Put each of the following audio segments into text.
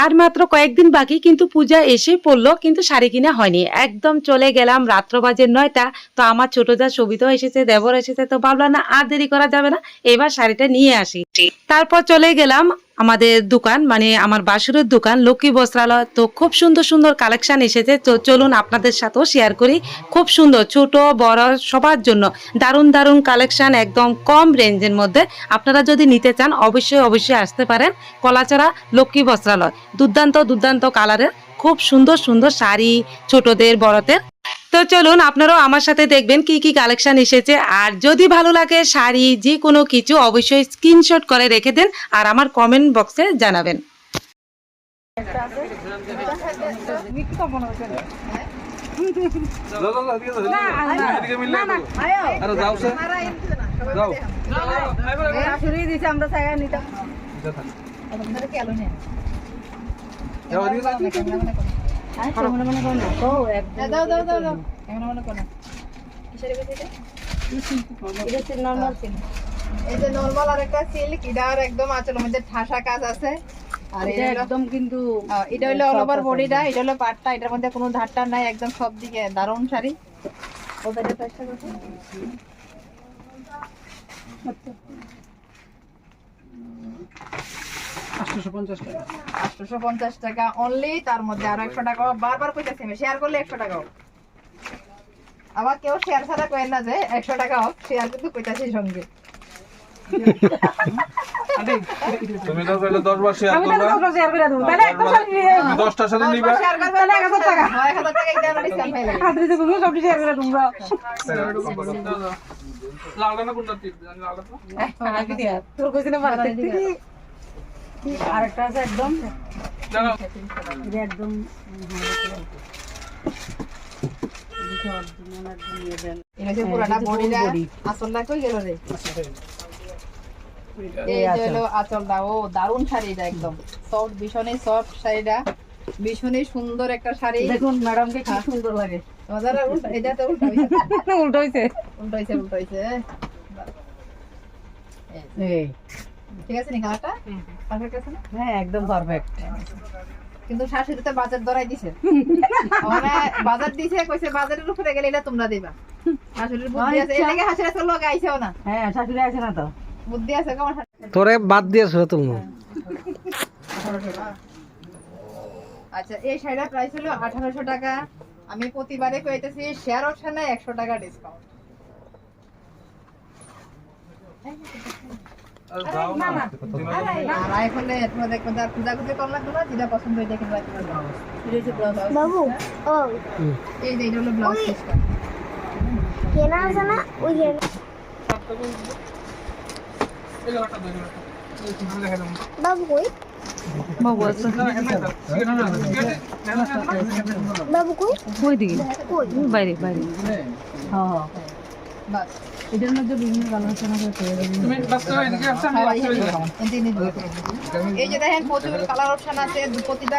আর মাত্র কয়েকদিন বাকি, কিন্তু পূজা এসে পড়লো, কিন্তু শাড়ি কিনা হয়নি। একদম চলে গেলাম, রাত্র বাজে 9টা। তো আমার ছোট যা সবিতাও এসেছে, দেবর এসেছে, তো ভাবলাম না আর দেরি করা যাবে না, এবার শাড়িটা নিয়ে আসি। তারপর চলে গেলাম আমাদের দোকান, মানে আমার বাসুরের দোকান লক্ষ্মী বস্ত্রালয়। তো খুব সুন্দর সুন্দর কালেকশন এসেছে, তো চলুন আপনাদের সাথেও শেয়ার করি। খুব সুন্দর, ছোট বড় সবার জন্য দারুণ দারুণ কালেকশন, একদম কম রেঞ্জের মধ্যে। আপনারা যদি নিতে চান অবশ্যই অবশ্যই আসতে পারেন কলাচড়া লক্ষ্মী বস্ত্রালয়। দুর্দান্ত দুর্দান্ত কালারের খুব সুন্দর সুন্দর শাড়ি, ছোটদের বড়দের। তো চলুন আপনারাও আমার সাথে দেখবেন কি কি কালেকশন এসেছে। আর যদি ভালো লাগে শাড়ি যে কোনো কিছু, অবশ্যই স্ক্রিনশট করে রেখে দেন আর আমার কমেন্ট বক্সে জানাবেন। এই যে নরমাল আরেকটা সিল্ক, এটার একদম আঁচলের মধ্যে ঠাসা কাজ আছে। আর এটা একদম কিন্তু এটা হলো অল ওভার বডিটা, এটা হলো পাটটা, এটার মধ্যে কোনো ধারটা নাই, একদম সব দিকে দারুণ শাড়ি। ওটার প্রাইসটা কত? 850 টাকা। 850 টাকা অনলি। তার মধ্যে আরো 100 টাকা বারবার কইতাছি, আমি শেয়ার করলে 100 টাকা হোক। আবার কেউ শেয়ার ছাড়া কয় না যে 100 টাকা হোক, শেয়ার কিন্তু কইতাছি সঙ্গে। তুমি তো কইলে 10 বার শেয়ার করবা। আমি 10 বার শেয়ার করে দেব। তাহলে একটা শাড়ি 10টার সাথে নিবা। শেয়ার করবে তাহলে 1000 টাকা। 1000 টাকা এটা আমরা ডিসকাউন্ট পাইলাম। হাতে তো তুমি সব শেয়ার করে তোমরা। লালটা না কোনটা টিপ জানি লালটা তো। আগে দিয়া তোর কইছিনা পারতে কি আরেকটা আছে একদম জানো এটা একদম এটা যে পুরাটা বডিটা আসলটা কই গেল রে? এই যে হলো আঁচলটা। ও দারুণ শাড়ি, এটা একদম সফট, ভীষণই সফট শাড়িটা, ভীষণই সুন্দর একটা শাড়ি। দেখুন ম্যাডামকে কি সুন্দর লাগে। বাজারে উল্টা, এটা তো উল্টা হইছে, উল্টো হইছে। উল্টা হইছে, উল্টা হইছে। এই ঠিক আছে নি কালারটা? পারফেক্ট আছে না? হ্যাঁ একদম পারফেক্ট। কিন্তু শাশুড়িতে বাজার ধরাই দিছে। ওরা বাজার দিছে, কইছে বাজারের উপরে গেলে এটা তোমরা দিবা। শাশুড়ির বুদ্ধি আছে, এর লাগে হাসিরা তো লোক আইছেও না। হ্যাঁ শাশুড়ি আছে না তো, বুদ্ধি আছে কেমন? তোরে বাদ দিয়েছো তুমি। আচ্ছা, এই শাড়িটার প্রাইস হলো 1800 টাকা। আমি প্রতিবারে কইতেছি শেয়ার অপশনে 100 টাকা ডিসকাউন্ট। আর দাও না। আর আইফোনে তোমরা দেখো যা খুঁজাখুঁজি কম লাগবে না, যেটা পছন্দ হয় দেখে রাখতে পারবে। এটা হচ্ছে ব্লাউজ বাবু। ও এই যে এটা হলো ব্লাউজ পিসটা। কেনা আছে না ওই যে এই লালটা দেখো। এই তুমি দেখে দাও। বাবু কই বাবু আছে বাবু কই কই দিকে কই বাইরে বাইরে। হ্যাঁ বাস এটার মধ্যে বিভিন্ন কালার আছে না, পেয়ে যাবেন। তুমি বাস করো এদিকে আসো আমি বাস করে দিলাম। এই যে দেখেন প্রচুর কালার অপশন আছে, প্রতিটা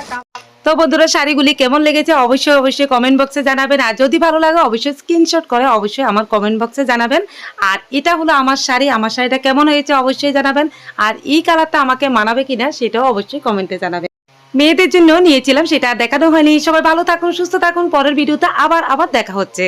তো বন্ধুরা শাড়িগুলি কেমন লেগেছে অবশ্যই অবশ্যই কমেন্ট বক্সে জানাবেন। আর যদি ভালো লাগে অবশ্যই স্ক্রিনশট করে অবশ্যই আমার কমেন্ট বক্সে জানাবেন। আর এটা হলো আমার শাড়ি, আমার শাড়িটা কেমন হয়েছে অবশ্যই জানাবেন। আর এই কালারটা আমাকে মানাবে কিনা সেটাও অবশ্যই কমেন্টে জানাবেন। মেয়েদের জন্য নিয়েছিলাম, সেটা দেখানো হয়নি। সবাই ভালো থাকুন, সুস্থ থাকুন, পরের ভিডিওতে আবার দেখা হচ্ছে।